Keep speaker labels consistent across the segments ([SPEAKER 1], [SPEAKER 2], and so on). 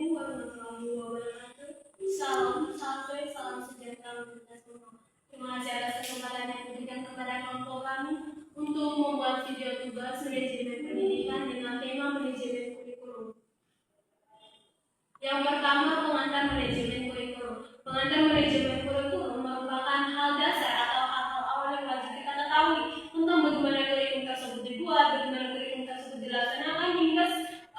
[SPEAKER 1] Warahmatullahi wabarakatuh. Salam sejahtera untuk kita semua. Terima kasih atas kesempatan yang diberikan kepada kelompok kami untuk membuat video tugas manajemen pendidikan dengan tema manajemen kurikulum. Yang pertama, pengantar manajemen kurikulum. Pengantar manajemen kurikulum merupakan hal dasar atau hal-hal awal yang wajib kita ketahui tentang bagaimana kurikulum tersebut dibuat, bagaimana kurikulum tersebut dilaksanakan, hingga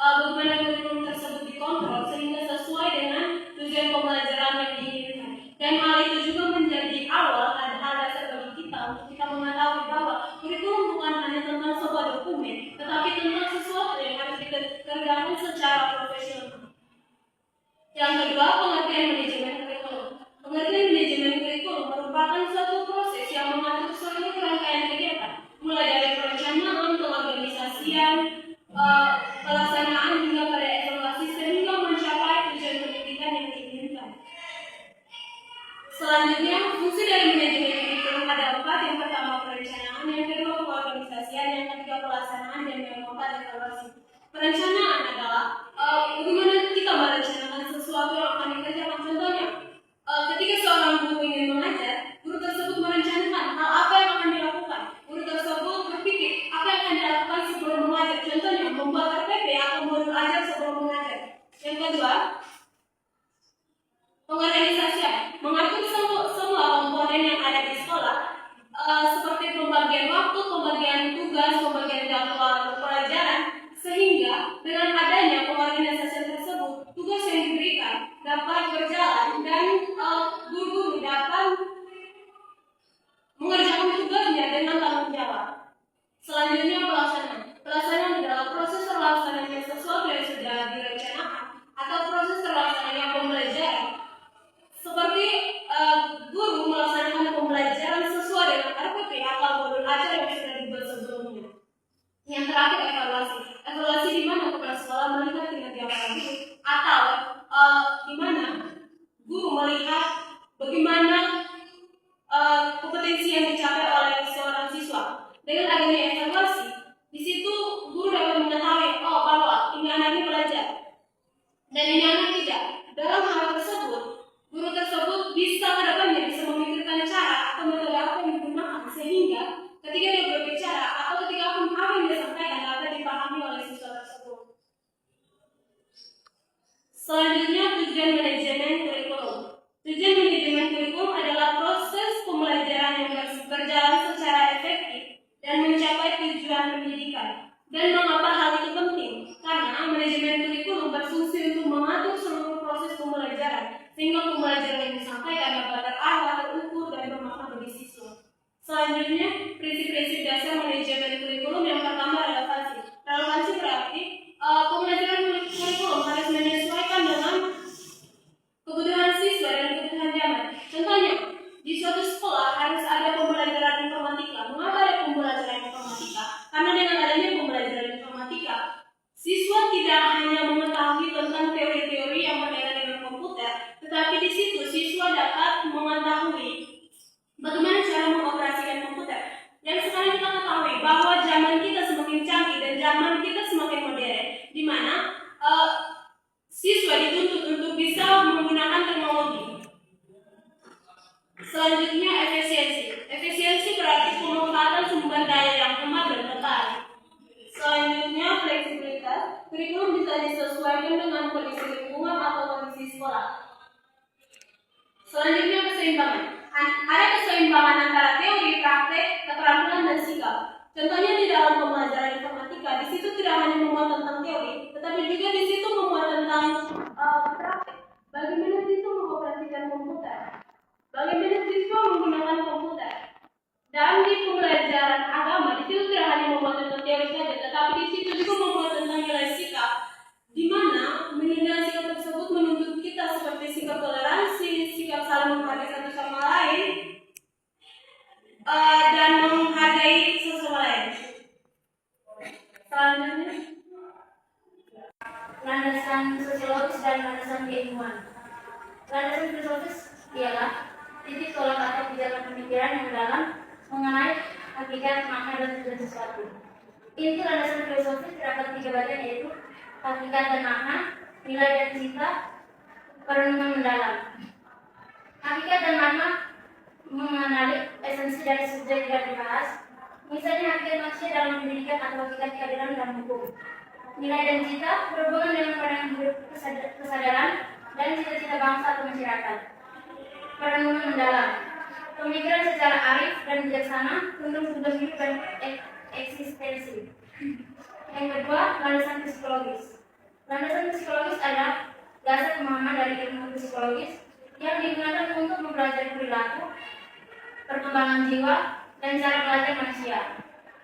[SPEAKER 1] bagaimana kurikulum tersebut dikontrol sehingga sesuai dengan tujuan pembelajaran yang diinginkan. Dan hal itu juga menjadi awal dan hal dasar bagi kita untuk kita mengetahui bahwa kurikulum bukan hanya tentang sebuah dokumen, tetapi tentang sesuatu yang harus dikerjakan secara profesional. Yang kedua, pengertian manajemen kurikulum. Pengertian manajemen kurikulum merupakan suatu proses yang mengatur seluruh rangkaian kegiatan, mulai dari perencanaan, pengorganisasian, pelaksanaan hingga pada evaluasi sehingga mencapai tujuan pendidikan yang diinginkan. Selanjutnya, fungsi dari manajemen kurikulum ada 4. Yang pertama, perencanaan, yang kedua, pengorganisasian, yang ketiga, pelaksanaan, dan yang keempat, evaluasi. Perencanaan adalah bagaimana kita merencanakan sesuatu yang akan dikerjakan. Contohnya, ketika seorang guru ingin mengajar, guru tersebut merencanakan hal apa yang akan dilakukan. Guru tersebut berpikir apa yang akan dilakukan sebelum mengajar. Contohnya, membuat RPP atau modul ajar sebelum mengajar. Yang kedua, pengorganisasian, mengatur semua komponen yang ada di sekolah, seperti pembagian waktu, pembagian tugas, pembagian jadwal pelajaran, sehingga dengan adanya pengorganisasian tersebut, tugas yang diberikan dapat berjalan dan guru-guru dapat mengerjakan tugasnya dengan tanggung jawab. Selanjutnya, pelaksanaan. Pelaksanaan adalah proses terlaksananya sesuatu yang sudah direncanakan atau proses terlaksananya pembelajaran. Seperti guru melaksanakan pembelajaran sesuai dengan RPP atau modul ajar yang sudah dibuat sebelumnya. Yang terakhir, evaluasi. Evaluasi di mana kepala sekolah melihat kinerja para guru atau di mana guru melihat bagaimana kompetensi yang dicapai oleh seorang siswa. Dengan adanya evaluasi, di situ guru dapat mengetahui bahwa ini anak ini belajar dan ini anak tidak. Dalam hal tersebut, guru tersebut bisa kedepannya bisa memikirkan cara atau metode apa yang digunakan sehingga ketika dia berbicara atau ketika apa yang dia sampaikan dapat dipahami oleh siswa tersebut. Selanjutnya, tujuan manajemen kurikulum. Tujuan manajemen kurikulum adalah proses pembelajaran yang berjalan secara efektif dan mencapai tujuan pendidikan. Dan mengapa hal itu penting? Karena manajemen kurikulum berfungsi untuk mengatur seluruh proses pembelajaran sehingga pembelajaran yang disampaikan dapat terarah, terukur, dan bermakna bagi siswa. Selanjutnya, prinsip-prinsip dasar manajemen kurikulum. Yang pertama, relevansi. Relevansi berarti pembelajaran kurikulum harus menyesuaikan dengan kebutuhan siswa dan kebutuhan zaman. Contohnya, di suatu sekolah harus ada pembelajaran informatika. Mengapa ada pembelajaran informatika? Karena dengan adanya pembelajaran informatika, siswa tidak hanya mengetahui tentang teori-teori yang berkaitan dengan komputer, tetapi di situ siswa dapat mengetahui bagaimana cara mengoperasikan komputer. Yang sekarang kita ketahui bahwa zaman kita semakin canggih dan zaman kita semakin modern, di mana siswa dituntut untuk bisa menggunakan teknologi. Selanjutnya, efisiensi. Efisiensi berarti pemanfaatan sumber daya yang hemat dan tepat. Selanjutnya, fleksibilitas. Kurikulum bisa disesuaikan dengan kondisi lingkungan atau kondisi sekolah. Selanjutnya, keseimbangan. Ada keseimbangan antara teori, praktek, keterampilan, dan sikap. Contohnya di dalam pembelajaran informatika, di situ tidak hanya memuat tentang teori, tetapi juga di situ memuat tentang praktek. Bagaimana siswa mengoperasikan komputer, bagaimana siswa menggunakan komputer. Dan di pembelajaran agama, di situ tidak hanya memuat tentang teori saja, tetapi di situ juga memuat tentang nilai sikap, di mana nilai sikap tersebut menuntut kita seperti sikap toleransi, sikap saling menghargai satu sama lain, dan menghargai sesama lain. Selanjutnya, landasan sosiologis dan landasan keilmuan. Landasan filosofis ialah titik tolak atau pijakan pemikiran yang mendalam mengenai hakikat, makna, dan tujuan sesuatu. Inti landasan filosofis terdapat 3 bagian, yaitu hakikat dan makna,
[SPEAKER 2] nilai dan cita, perenungan mendalam. Hakikat dan makna mengenali esensi dari subjek yang dibahas. Misalnya hakikat manusia dalam pendidikan atau hakikat keadilan dalam hukum. Nilai dan cita berhubungan dengan pandangan hidup kesadaran dan cita-cita bangsa atau masyarakat. Perenungan mendalam, pemikiran secara arif dan bijaksana tentang sudut hidup dan eksistensi. Yang kedua, landasan psikologis. Landasan psikologis adalah dasar pemahaman dari ilmu psikologis yang digunakan untuk mempelajari perilaku, perkembangan jiwa, dan cara belajar manusia.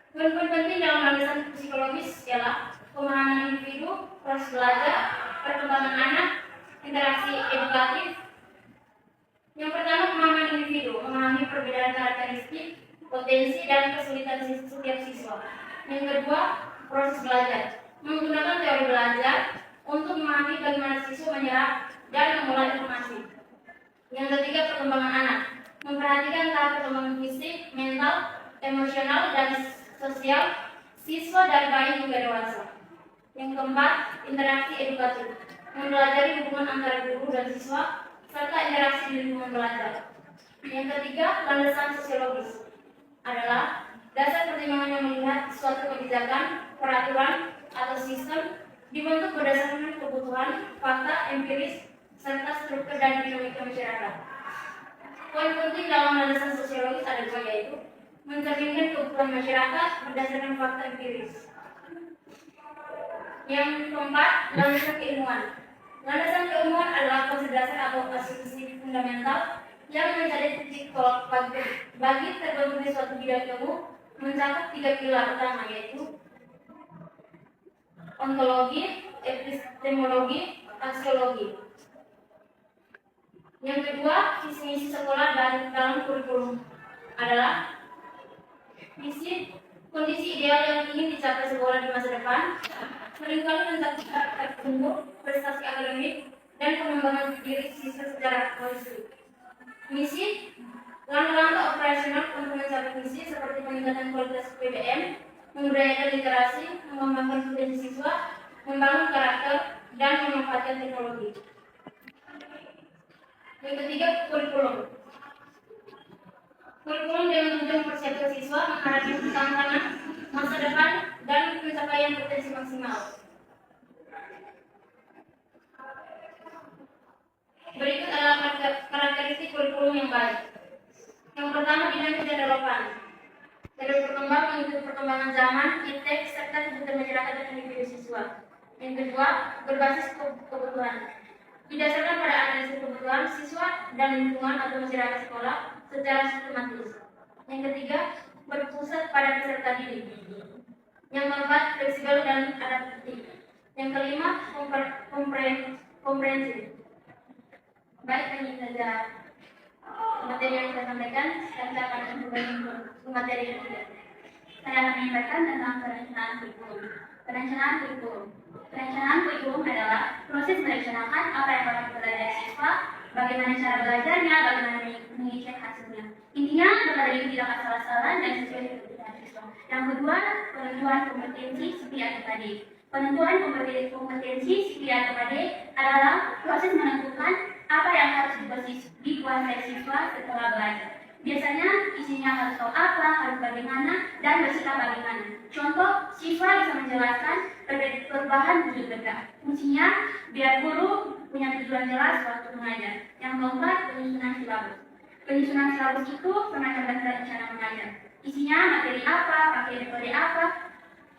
[SPEAKER 2] Poin-poin penting dalam landasan psikologis ialah pemahaman individu, proses belajar, perkembangan anak, interaksi edukatif. Yang pertama, pemahaman individu, memahami perbedaan karakteristik, potensi, dan kesulitan setiap siswa. Yang kedua, proses belajar, menggunakan teori belajar untuk memahami bagaimana siswa menyerap dan mengolah informasi. Yang ketiga, perkembangan anak, memperhatikan tahap perkembangan fisik, mental, emosional, dan sosial siswa dari bayi hingga dewasa. Yang keempat, interaksi edukatif, mempelajari hubungan antara guru dan siswa serta interaksi di lingkungan belajar. Yang ketiga, landasan sosiologis adalah dasar pertimbangan yang melihat suatu kebijakan, peraturan, atau sistem dibentuk berdasarkan kebutuhan, fakta, empiris, serta struktur dan dinamika masyarakat. Poin penting dalam landasan sosiologis ada dua, yaitu mencerminkan kebutuhan masyarakat berdasarkan fakta empiris. Yang keempat, landasan keilmuan. Landasan keilmuan adalah konsep dasar atau asumsi fundamental yang menjadi titik tolak bagi terbentuknya suatu bidang ilmu mencakup tiga pilar utama, yaitu ontologi, epistemologi, aksiologi. Yang kedua, visi-misi sekolah dalam kurikulum adalah kondisi ideal yang ingin dicapai sekolah di masa depan, seringkali mencakup karakter tertentu, prestasi akademik, dan pengembangan diri siswa secara holistik. Misi, langkah-langkah operasional untuk mencapai misi seperti peningkatan kualitas PBM, memberdayakan literasi, mengembangkan potensi siswa, membangun karakter, dan memanfaatkan teknologi. Yang ketiga, kurikulum. Kurikulum dengan tujuan mempersiapkan siswa menghadapi tantangan masa depan dan pencapaian potensi maksimal. Berikut adalah karakteristik kurikulum yang baik. Yang pertama, dinamis dan relevan. Terus berkembang mengikuti perkembangan zaman, iptek, serta kebutuhan masyarakat dan individu siswa. Yang kedua, berbasis kebutuhan. Didasarkan pada analisis kebutuhan siswa dan lingkungan atau masyarakat sekolah secara sistematis. Yang ketiga, berpusat pada peserta didik. Yang keempat, fleksibel dan adaptif. Yang kelima, komprehensif. Baik, ini saja materi yang saya sampaikan. Sekarang saya akan kembali ke materi yang ketiga. Saya akan menyampaikan tentang perencanaan kurikulum. Perencanaan kurikulum adalah proses merencanakan apa yang akan dipelajari siswa, bagaimana cara belajarnya, bagaimana mengecek hasilnya. Intinya berada di tidak asal-asalan dan sesuai dengan kebutuhan siswa. Yang kedua, penentuan kompetensi siswa atau tadi. Penentuan kompetensi siswa atau tadi adalah proses menentukan apa yang harus dikuasai siswa setelah belajar. Biasanya isinya harus tahu apa, harus bagaimana, dan bersikap bagaimana. Contoh, siswa bisa menjelaskan perubahan wujud benda. Fungsinya biar guru punya tujuan jelas waktu mengajar. Yang keempat, penyusunan silabus. Penyusunan silabus itu semacam dasar rencana mengajar. Isinya materi apa, pakai metode apa,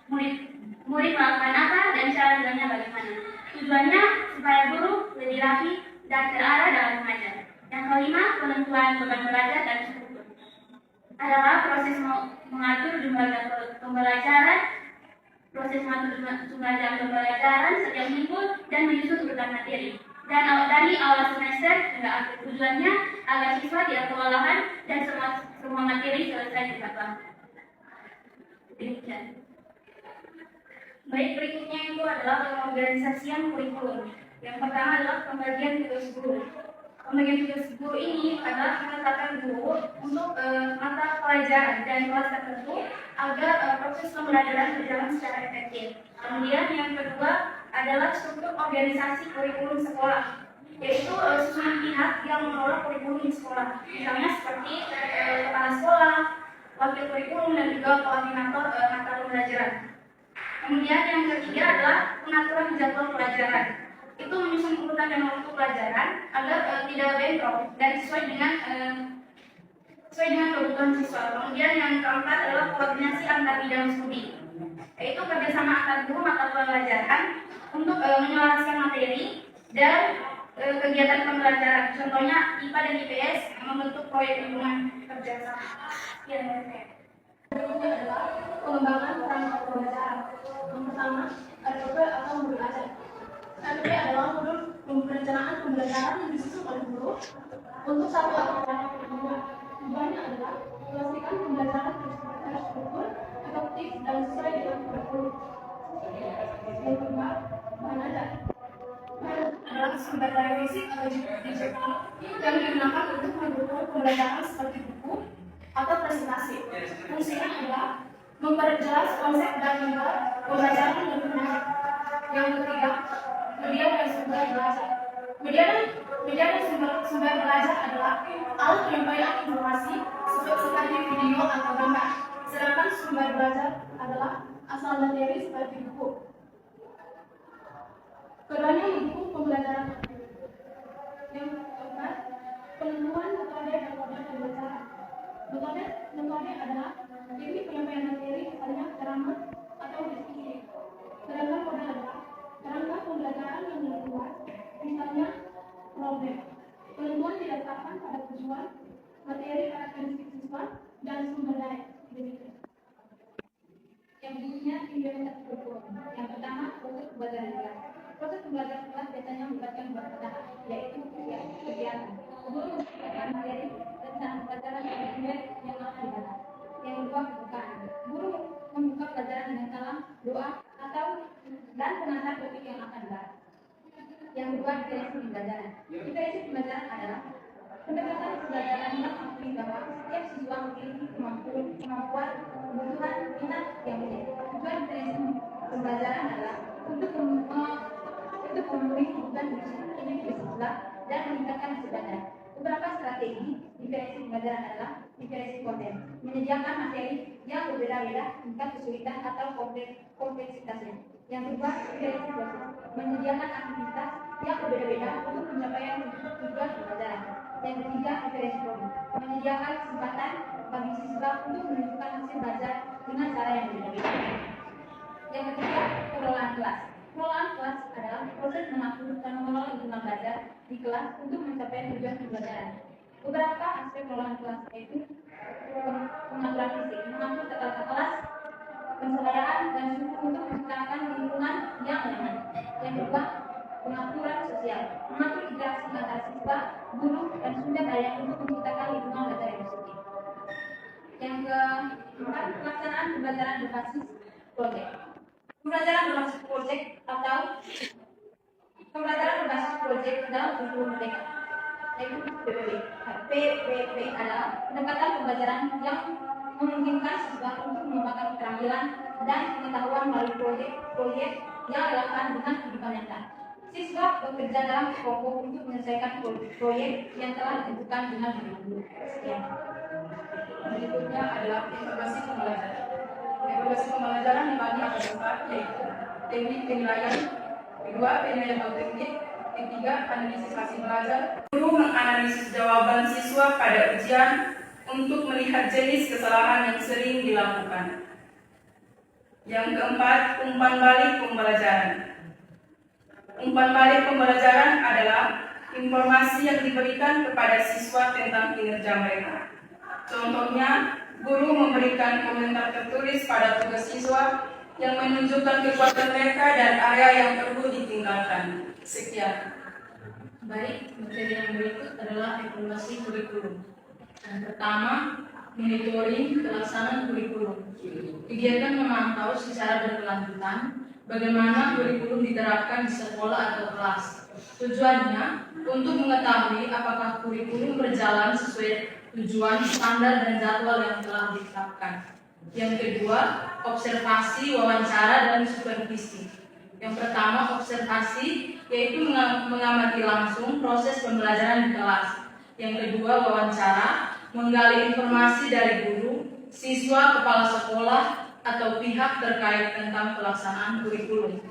[SPEAKER 2] murid melakukan apa, dan cara belajarnya bagaimana. Tujuannya supaya guru lebih rapi dan terarah dalam mengajar. Yang kelima, penentuan beban belajar dan struktur adalah proses mengatur jumlah pembelajaran, setiap minggu dan menyusun urutan materi. Dan dari awal semester hingga akhir, tujuannya agar siswa tidak kewalahan dan semua materi selesai didapat. Demikian. Baik, berikutnya itu adalah pengorganisasian kurikulum. Yang pertama adalah pembagian tugas guru. Pembagian tugas guru ini adalah menetapkan guru untuk mata pelajaran dan kelas tertentu agar proses pembelajaran berjalan secara efektif. Kemudian yang kedua adalah struktur organisasi kurikulum sekolah, yaitu susunan pihak yang mengelola kurikulum di sekolah, misalnya seperti kepala sekolah, wakil kurikulum, dan juga koordinator mata pembelajaran. Kemudian yang ketiga adalah pengaturan jadwal pelajaran. Itu menyusun urutan dan waktu pelajaran agar tidak bentrok dan sesuai dengan kebutuhan siswa. Kemudian yang keempat adalah koordinasi antar bidang studi, yaitu kerjasama antar guru mata pelajaran untuk menyelaraskan materi dan kegiatan pembelajaran. Contohnya IPA dan IPS membentuk proyek lingkungan kerjasama. Berikutnya adalah pengembangan perangkat pembelajaran. Yang pertama, RPP atau modul ajar. RPP adalah modul perencanaan pembelajaran yang disusun oleh guru untuk satu atau banyak pertemuan. Tujuannya adalah memastikan pembelajaran terstruktur, efektif, dan sesuai dengan kurikulum. Yang kedua, bahan ajar. Bahan adalah sumber daya fisik atau digital yang digunakan untuk mendukung pembelajaran seperti buku atau presentasi. Fungsinya adalah memperjelas konsep dan membuat pembelajaran lebih menarik. Yang ketiga, media dan sumber belajar. Media dan sumber belajar adalah alat penyampaian informasi seperti video atau gambar. Sedangkan sumber belajar adalah asal materi seperti buku. Keduanya mendukung pembelajaran. Yang keempat, penentuan metode dan model pembelajaran. Metode adalah teknik penyampaian materi, misalnya ceramah atau diskusi. Sedangkan model adalah kerangka pembelajaran yang dibuat, misalnya problem. Penentuan didasarkan pada tujuan, materi, karakteristik siswa, dan sumber daya. Yang berikutnya implementasi kurikulum. Yang pertama, proses pembelajaran kelas. Proses pembelajaran kelas biasanya melibatkan beberapa tahap, yaitu kegiatan. Guru mempersiapkan materi rencana pembelajaran yang akan dibahas. Yang kedua, pembukaan. Guru membuka pelajaran dengan salam, doa, dan pengantar topik yang akan dibahas. Yang kedua, diferensi pembelajaran. Diferensi pembelajaran adalah pendekatan pembelajaran yang mengakui bahwa setiap siswa memiliki kemampuan, kebutuhan, minat yang berbeda. Tujuan diferensi pembelajaran adalah untuk memenuhi kebutuhan individu siswa dan meningkatkan hasil belajar. Beberapa strategi diferensi pembelajaran adalah diferensi konten, menyediakan materi yang berbeda-beda tingkat kesulitan atau kompleksitasnya. Yang kedua, diferensi proses, menyediakan aktivitas yang berbeda-beda untuk pencapaian tujuan pembelajaran. Yang ketiga, diferensi prodi, menyediakan kesempatan bagi siswa untuk menunjukkan hasil belajar dengan cara yang berbeda-beda. Yang ketiga, pengelolaan kelas. Pengelolaan kelas adalah proses mengatur dan mengelola lingkungan belajar di kelas untuk mencapai tujuan pembelajaran. Beberapa aspek pengelolaan kelas yaitu pengaturan fisik, mengatur tata kelas, penselayaan dan suhu untuk menciptakan lingkungan yang nyaman. Yang kedua, pengaturan sosial, mengatur interaksi antara siswa, guru, dan sumber daya untuk menciptakan lingkungan belajar yang positif. Yang keempat, pelaksanaan pembelajaran berbasis proyek. Pembelajaran berbasis proyek atau pembelajaran berbasis proyek dalam kurikulum merdeka, yaitu PPP adalah pendekatan pembelajaran yang memungkinkan siswa untuk mengembangkan keterampilan dan pengetahuan melalui proyek yang relevan dengan kehidupan nyata. Siswa bekerja dalam kelompok untuk menyelesaikan proyek yang telah ditentukan dengan guru. Sekian.
[SPEAKER 3] Berikutnya adalah evaluasi pembelajaran. Evaluasi pembelajaran dibagi atas 4, yaitu teknik penilaian, kedua penilaian teknik, ketiga analisis hasil belajar. Guru menganalisis jawaban siswa pada ujian untuk melihat jenis kesalahan yang sering dilakukan. Yang keempat, umpan balik pembelajaran. Umpan balik pembelajaran adalah informasi yang diberikan kepada siswa tentang kinerja mereka. Contohnya, guru memberikan komentar tertulis pada tugas siswa yang menunjukkan kekuatan mereka dan area yang perlu ditingkatkan. Sekian.
[SPEAKER 4] Baik, materi yang berikut adalah evaluasi kurikulum. Yang pertama, monitoring pelaksanaan kurikulum. Kegiatan memantau secara berkelanjutan bagaimana kurikulum diterapkan di sekolah atau kelas. Tujuannya untuk mengetahui apakah kurikulum berjalan sesuai tujuan, standar, dan jadwal yang telah ditetapkan. Yang kedua, observasi, wawancara, dan supervisi. Yang pertama, observasi, yaitu mengamati langsung proses pembelajaran di kelas. Yang kedua, wawancara, menggali informasi dari guru, siswa, kepala sekolah, atau pihak terkait tentang pelaksanaan kurikulum.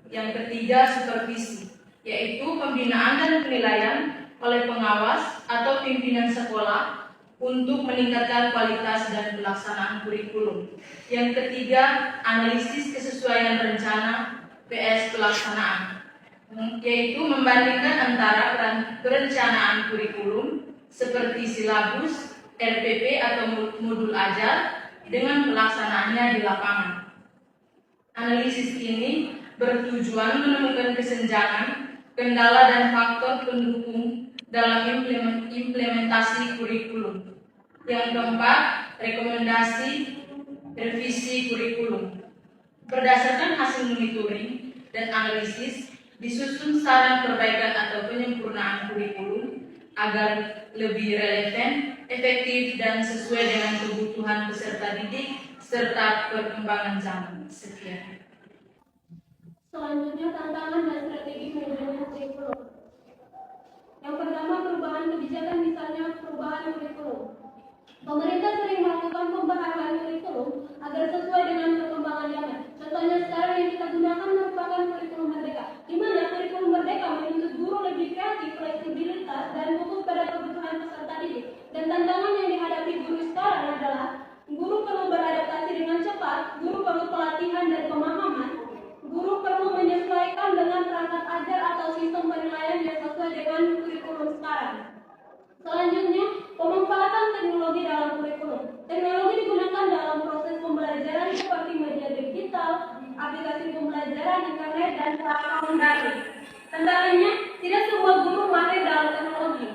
[SPEAKER 4] Yang ketiga, supervisi, yaitu pembinaan dan penilaian oleh pengawas atau pimpinan sekolah untuk meningkatkan kualitas dan pelaksanaan kurikulum. Yang ketiga, analisis kesesuaian rencana PS pelaksanaan, yaitu membandingkan antara perencanaan kurikulum seperti silabus, RPP atau modul ajar dengan pelaksanaannya di lapangan. Analisis ini bertujuan menemukan kesenjangan, kendala, dan faktor pendukung dalam implementasi kurikulum. Yang keempat, rekomendasi revisi kurikulum. Berdasarkan hasil monitoring dan analisis, disusun saran perbaikan atau penyempurnaan kurikulum agar lebih relevan, efektif, dan sesuai dengan kebutuhan peserta didik serta perkembangan zaman. Sekian.
[SPEAKER 1] Selanjutnya, tantangan dan strategi manajemen kurikulum. Yang pertama, perubahan kebijakan, misalnya perubahan kurikulum. Pemerintah sering melakukan pembaharuan kurikulum agar sesuai dengan perkembangan zaman. Contohnya sekarang yang kita gunakan merupakan kurikulum merdeka, di mana kurikulum merdeka menuntut guru lebih kreatif, fleksibilitas, dan fokus pada kebutuhan peserta didik. Dan tantangan yang dihadapi guru sekarang adalah guru perlu beradaptasi dengan cepat, guru perlu pelatihan dan pemahaman, guru perlu menyesuaikan dengan perangkat ajar atau sistem penilaian yang sesuai dengan kurikulum sekarang. Selanjutnya, pemanfaatan teknologi dalam kurikulum. Teknologi digunakan dalam proses pembelajaran seperti media digital, aplikasi pembelajaran, internet, dan platform daring. Tantangannya, tidak semua guru mahir dalam teknologi.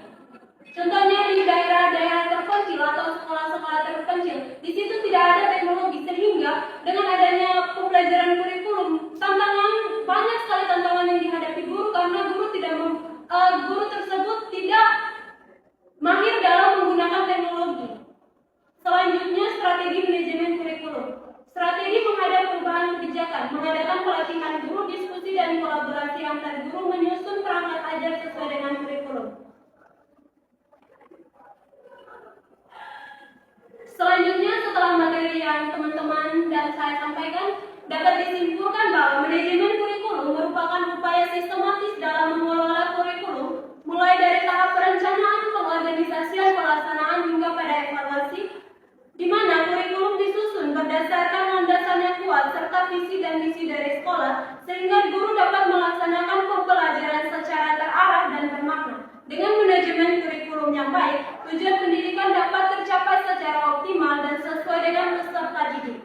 [SPEAKER 1] Contohnya di daerah-daerah terpencil atau sekolah-sekolah terpencil, di situ tidak ada teknologi, sehingga dengan adanya pembelajaran kurikulum, banyak sekali tantangan yang dihadapi guru karena guru tersebut tidak mahir dalam menggunakan teknologi. Selanjutnya, strategi manajemen kurikulum. Strategi menghadapi perubahan kebijakan, mengadakan pelatihan guru, diskusi, dan kolaborasi antar guru, menyusun perangkat ajar sesuai dengan kurikulum. Selanjutnya, setelah materi yang teman-teman dan saya sampaikan, dapat disimpulkan bahwa manajemen kurikulum merupakan upaya sistematis dalam mengelola kurikulum, mulai dari tahap perencanaan, pengorganisasian, pelaksanaan, hingga pada evaluasi, di mana kurikulum disusun berdasarkan landasan yang kuat serta visi dan misi dari sekolah, sehingga guru dapat melaksanakan pembelajaran secara terarah dan bermakna. Dengan manajemen kurikulum yang baik, tujuan pendidikan dapat tercapai secara optimal dan sesuai dengan peserta didik.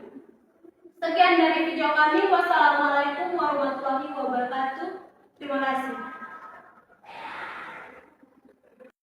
[SPEAKER 1] Sekian dari video kami. Wassalamualaikum warahmatullahi wabarakatuh.